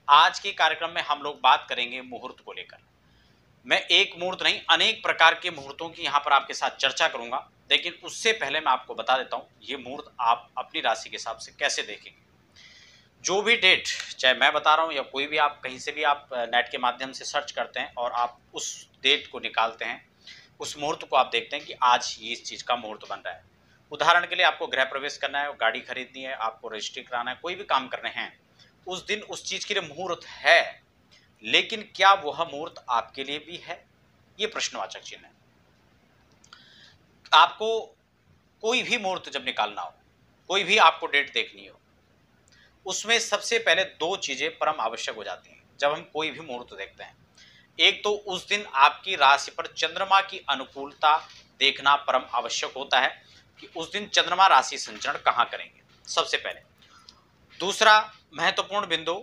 आज के कार्यक्रम में हम लोग बात करेंगे मुहूर्त को लेकर। मैं एक मुहूर्त नहीं, अनेक प्रकार के मुहूर्तों की यहाँ पर आपके साथ चर्चा करूंगा, लेकिन उससे पहले मैं आपको बता देता हूँ ये मुहूर्त आप अपनी राशि के हिसाब से कैसे देखेंगे। जो भी डेट, चाहे मैं बता रहा हूँ या कोई भी आप कहीं से भी आप नेट के माध्यम से सर्च करते हैं और आप उस डेट को निकालते हैं, उस मुहूर्त को आप देखते हैं कि आज ये इस चीज़ का मुहूर्त बन रहा है। उदाहरण के लिए आपको गृह प्रवेश करना है, गाड़ी खरीदनी है, आपको रजिस्ट्री कराना है, कोई भी काम करने हैं, उस दिन उस चीज़ के लिए मुहूर्त है, लेकिन क्या वह मुहूर्त आपके लिए भी है? ये प्रश्नवाचक चिन्ह है। आपको कोई भी मुहूर्त जब निकालना हो, कोई भी आपको डेट देखनी हो, उसमें सबसे पहले दो चीजें परम आवश्यक हो जाती हैं जब हम कोई भी मुहूर्त देखते हैं। एक तो उस दिन आपकी राशि पर चंद्रमा की अनुकूलता देखना परम आवश्यक होता है कि उस दिन चंद्रमा राशि संचरण कहां करेंगे, सबसे पहले। दूसरा महत्वपूर्ण बिंदु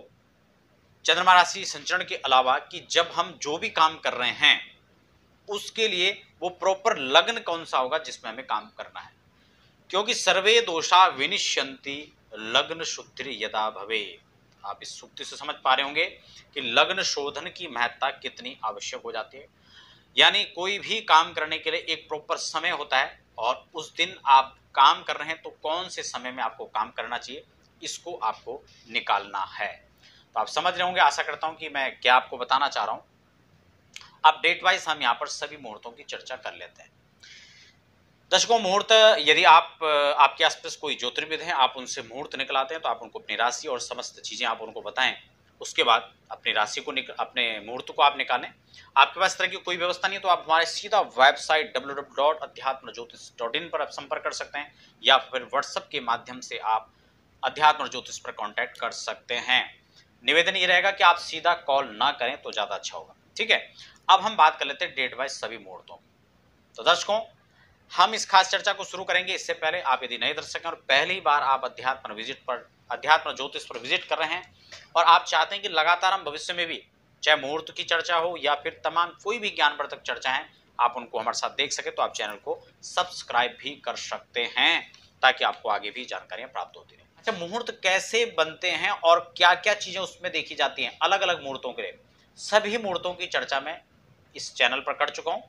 चंद्रमा राशि संचरण के अलावा कि जब हम जो भी काम कर रहे हैं उसके लिए वो प्रॉपर लग्न कौन सा होगा जिसमें हमें काम करना है, क्योंकि सर्वे दोषा विनिश्यन्ति लग्न शुद्धि यदा भवे। आप इस सूक्ति से समझ पा रहे होंगे कि लग्न शोधन की महत्ता कितनी आवश्यक हो जाती है। यानी कोई भी काम करने के लिए एक प्रॉपर समय होता है और उस दिन आप काम कर रहे हैं तो कौन से समय में आपको काम करना चाहिए, इसको आपको निकालना है। तो आप समझ रहे होंगे, आशा करता हूं कि मैं क्या आपको बताना चाह रहा हूं। अब डेट वाइज हम यहाँ पर सभी मुहूर्तों की चर्चा कर लेते हैं। दर्शकों, मुहूर्त यदि आप आपके आसपास कोई ज्योतिर्विद हैं, आप उनसे मुहूर्त निकलाते हैं तो आप उनको अपनी राशि और समस्त चीजें आप उनको बताएं। उसके बाद अपनी राशि को अपने मुहूर्त को आप निकालें। आपके पास इस तरह की कोई व्यवस्था नहीं है तो आप हमारे सीधा वेबसाइट www.adhyatmajyotish.in पर आप संपर्क कर सकते हैं या फिर व्हाट्सएप के माध्यम से आप अध्यात्म ज्योतिष पर कांटेक्ट कर सकते हैं। निवेदन ये रहेगा कि आप सीधा कॉल ना करें तो ज्यादा अच्छा होगा, ठीक है। अब हम बात कर लेते हैं डेट वाइज सभी मुहूर्तों की। तो दर्शकों, हम इस खास चर्चा को शुरू करेंगे। इससे पहले आप यदि नए दर्शक हैं और पहली बार आप अध्यात्म ज्योतिष पर विजिट कर रहे हैं और आप चाहते हैं कि लगातार हम भविष्य में भी चाहे मुहूर्त की चर्चा हो या फिर तमाम कोई भी ज्ञानवर्धक चर्चा है आप उनको हमारे साथ देख सके, तो आप चैनल को सब्सक्राइब भी कर सकते हैं ताकि आपको आगे भी जानकारियां प्राप्त होती रहें। अच्छा, मुहूर्त कैसे बनते हैं और क्या क्या चीजें उसमें देखी जाती हैं अलग अलग मुहूर्तों के लिए, सभी मुहूर्तों की चर्चा मैं इस चैनल पर कर चुका हूं।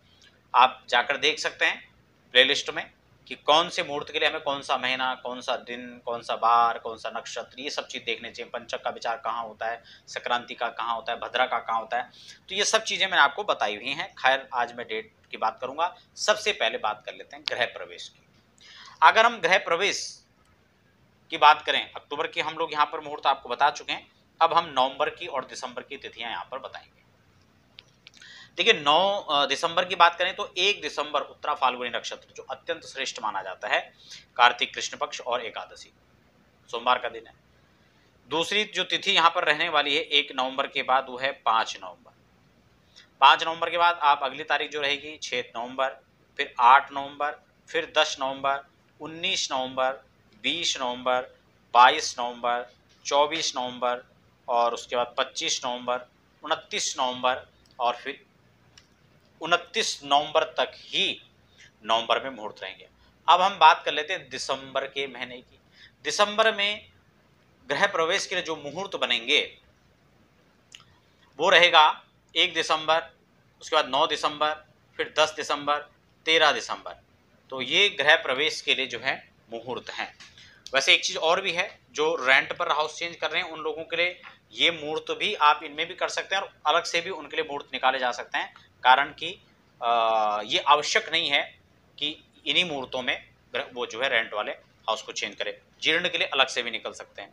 आप जाकर देख सकते हैं प्लेलिस्ट में कि कौन से मुहूर्त के लिए हमें कौन सा महीना, कौन सा दिन, कौन सा बार, कौन सा नक्षत्र, ये सब चीज़ देखने चाहिए। पंचक का विचार कहाँ होता है, संक्रांति का कहाँ होता है, भद्रा का कहाँ होता है, तो ये सब चीज़ें मैंने आपको बताई हुई हैं। खैर, आज मैं डेट की बात करूंगा। सबसे पहले बात कर लेते हैं गृह प्रवेश की। अगर हम गृह प्रवेश की बात करें, अक्टूबर की हम लोग यहाँ पर मुहूर्त आपको बता चुके हैं। अब हम नवंबर की और दिसंबर की तिथियां यहाँ पर बताएंगे। देखिए, 9 दिसंबर की बात करें तो 1 दिसंबर उत्तरा फाल्गुनी नक्षत्र जो अत्यंत श्रेष्ठ माना जाता है, कार्तिक कृष्ण पक्ष और एकादशी, सोमवार का दिन है। दूसरी जो तिथि यहाँ पर रहने वाली है 1 नवंबर के बाद, वो है 5 नवंबर। 5 नवंबर के बाद आप अगली तारीख जो रहेगी 6 नवंबर, फिर 8 नवंबर, फिर 10 नवंबर, 19 नवंबर, 20 नवंबर, 22 नवंबर, 24 नवंबर और उसके बाद 25 नवंबर, 29 नवंबर और फिर 29 नवंबर तक ही नवंबर में मुहूर्त रहेंगे। अब हम बात कर लेते हैं दिसंबर के महीने की। दिसंबर में गृह प्रवेश के लिए जो मुहूर्त बनेंगे वो रहेगा 1 दिसंबर, उसके बाद 9 दिसंबर, फिर 10 दिसंबर, 13 दिसंबर। तो ये गृह प्रवेश के लिए जो है मुहूर्त हैं। वैसे एक चीज़ और भी है, जो रेंट पर हाउस चेंज कर रहे हैं उन लोगों के लिए ये मुहूर्त भी आप इनमें भी कर सकते हैं और अलग से भी उनके लिए मुहूर्त निकाले जा सकते हैं, कारण कि ये आवश्यक नहीं है कि इन्हीं मुहूर्तों में वो जो है रेंट वाले हाउस को चेंज करें। जीर्ण के लिए अलग से भी निकल सकते हैं।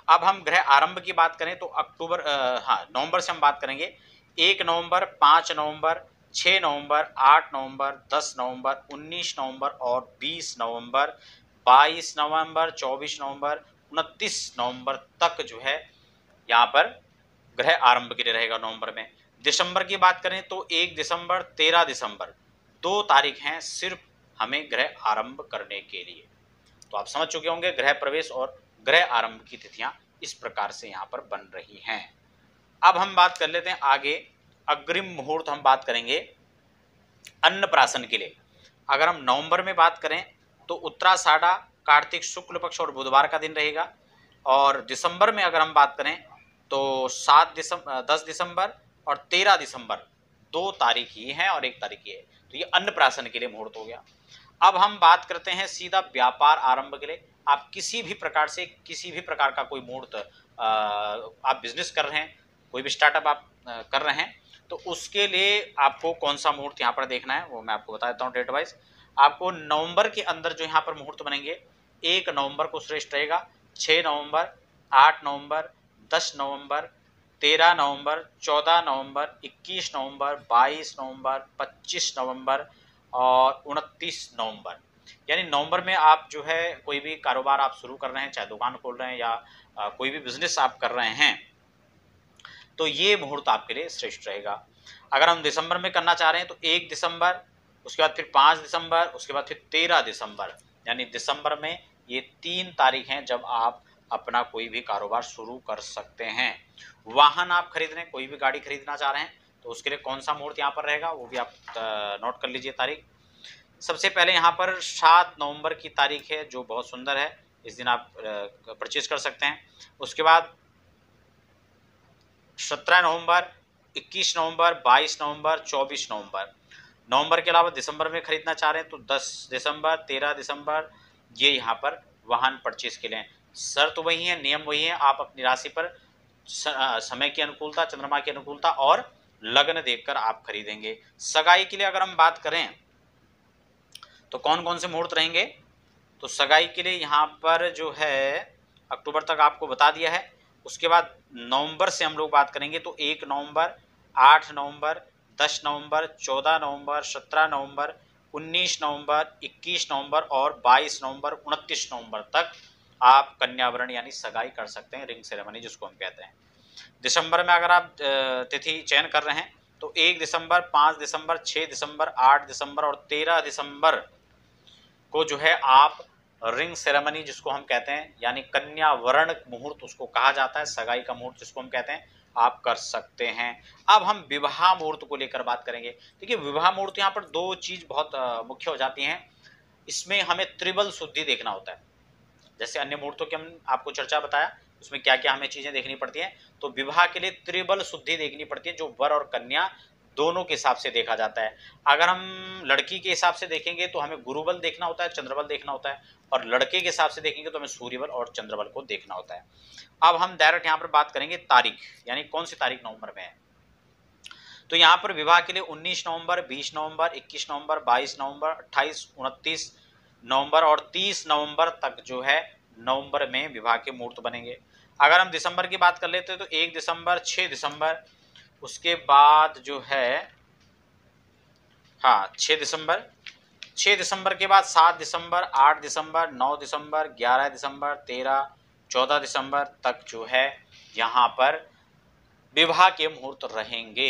अब हम गृह आरंभ की बात करें तो नवंबर से हम बात करेंगे। 1 नवंबर, 5 नवंबर, 6 नवंबर, 8 नवंबर, 10 नवंबर, 19 नवंबर और 20 नवंबर, 22 नवंबर, 24 नवंबर, 29 नवंबर तक जो है यहाँ पर गृह आरंभ के लिए रहेगा नवंबर में। दिसंबर की बात करें तो 1 दिसंबर, 13 दिसंबर, 2 तारीख हैं सिर्फ हमें गृह आरंभ करने के लिए। तो आप समझ चुके होंगे गृह प्रवेश और गृह आरंभ की तिथियां इस प्रकार से यहाँ पर बन रही हैं। अब हम बात कर लेते हैं आगे, अग्रिम मुहूर्त हम बात करेंगे अन्नप्राशन के लिए। अगर हम नवंबर में बात करें तो उत्तराषाढ़ा, कार्तिक शुक्ल पक्ष और बुधवार का दिन रहेगा। और दिसंबर में अगर हम बात करें तो 10 दिसंबर और 13 दिसंबर 2 तारीख ही हैं और 1 तारीख ही है, तो ये अन्नप्राशन के लिए मुहूर्त हो गया। अब हम बात करते हैं सीधा व्यापार आरंभ के लिए। आप किसी भी प्रकार से किसी भी प्रकार का कोई मुहूर्त आप बिजनेस कर रहे हैं, कोई भी स्टार्टअप आप कर रहे हैं, तो उसके लिए आपको कौन सा मुहूर्त यहाँ पर देखना है वो मैं आपको बता देता हूँ डेट वाइज। आपको नवंबर के अंदर जो यहाँ पर मुहूर्त बनेंगे, 1 नवंबर को श्रेष्ठ रहेगा, 6 नवंबर, 8 नवंबर, 10 नवंबर, 13 नवंबर, 14 नवंबर, 21 नवंबर, 22 नवंबर, 25 नवंबर और 29 नवंबर। यानी नवंबर में आप जो है कोई भी कारोबार आप शुरू कर रहे हैं, चाहे दुकान खोल रहे हैं या कोई भी बिजनेस आप कर रहे हैं, तो ये मुहूर्त आपके लिए श्रेष्ठ रहेगा। अगर हम दिसंबर में करना चाह रहे हैं तो 1 दिसंबर, उसके बाद फिर 5 दिसंबर, उसके बाद फिर 13 दिसंबर, यानी दिसंबर में ये 3 तारीख हैं जब आप अपना कोई भी कारोबार शुरू कर सकते हैं। वाहन आप खरीद रहे हैं, कोई भी गाड़ी खरीदना चाह रहे हैं, तो उसके लिए कौन सा मुहूर्त यहाँ पर रहेगा वो भी आप नोट कर लीजिए तारीख। सबसे पहले यहाँ पर 7 नवंबर की तारीख है जो बहुत सुंदर है, इस दिन आप परचेज कर सकते हैं। उसके बाद 17 नवंबर, 21 नवंबर, 22 नवंबर, 24 नवंबर। नवंबर के अलावा दिसंबर में खरीदना चाह रहे हैं तो 10 दिसंबर, 13 दिसंबर, ये यहाँ पर वाहन परचेज के लिए। शर्त वही है, नियम वही है, आप अपनी राशि पर समय की अनुकूलता, चंद्रमा की अनुकूलता और लग्न देखकर आप खरीदेंगे। सगाई के लिए अगर हम बात करें तो कौन कौन से मुहूर्त रहेंगे, तो सगाई के लिए यहाँ पर जो है अक्टूबर तक आपको बता दिया है। उसके बाद नवंबर से हम लोग बात करेंगे तो 1 नवंबर, 8 नवंबर, 10 नवंबर, 14 नवंबर, 17 नवंबर, 19 नवंबर, 21 नवंबर और 22 नवंबर, 29 नवंबर तक आप कन्यावरण यानी सगाई कर सकते हैं, रिंग सेरेमनी जिसको हम कहते हैं। दिसंबर में अगर आप तिथि चयन कर रहे हैं तो 1 दिसंबर, 5 दिसंबर, 6 दिसंबर, 8 दिसंबर और 13 दिसंबर को जो है आप रिंग सेरेमनी जिसको हम कहते हैं यानी कन्यावरण मुहूर्त उसको कहा जाता है, सगाई का मुहूर्त जिसको हम कहते हैं, आप कर सकते हैं। अब हम विवाह मुहूर्त को लेकर बात करेंगे। देखिए विवाह मुहूर्त यहाँ पर 2 चीज बहुत मुख्य हो जाती हैं। इसमें हमें त्रिबल शुद्धि देखना होता है। जैसे अन्य मुहूर्तों की हम आपको चर्चा बताया उसमें क्या क्या हमें चीजें देखनी पड़ती हैं, तो विवाह के लिए त्रिबल शुद्धि देखनी पड़ती है जो वर और कन्या दोनों के हिसाब से देखा जाता है। अगर हम लड़की के हिसाब से देखेंगे तो हमें गुरुबल देखना होता है, चंद्रबल देखना होता है, और लड़के के हिसाब से देखेंगे तो हमें सूर्यबल और चंद्रबल को देखना होता है। अब हम डायरेक्ट यहाँ पर बात करेंगे तारीख, यानी कौन सी तारीख नवंबर में है। तो यहाँ पर विवाह के लिए 19 नवंबर, 20 नवंबर, 21 नवंबर, 22 नवंबर, 28, 29 नवंबर और 30 नवंबर तक जो है नवंबर में विवाह के मुहूर्त बनेंगे। अगर हम दिसंबर की बात कर लेते हैं तो 1 दिसंबर, 6 दिसंबर, उसके बाद जो है 6 दिसंबर, 6 दिसंबर के बाद 7 दिसंबर, 8 दिसंबर, 9 दिसंबर, 11 दिसंबर, 13, 14 दिसंबर तक जो है यहाँ पर विवाह के मुहूर्त रहेंगे।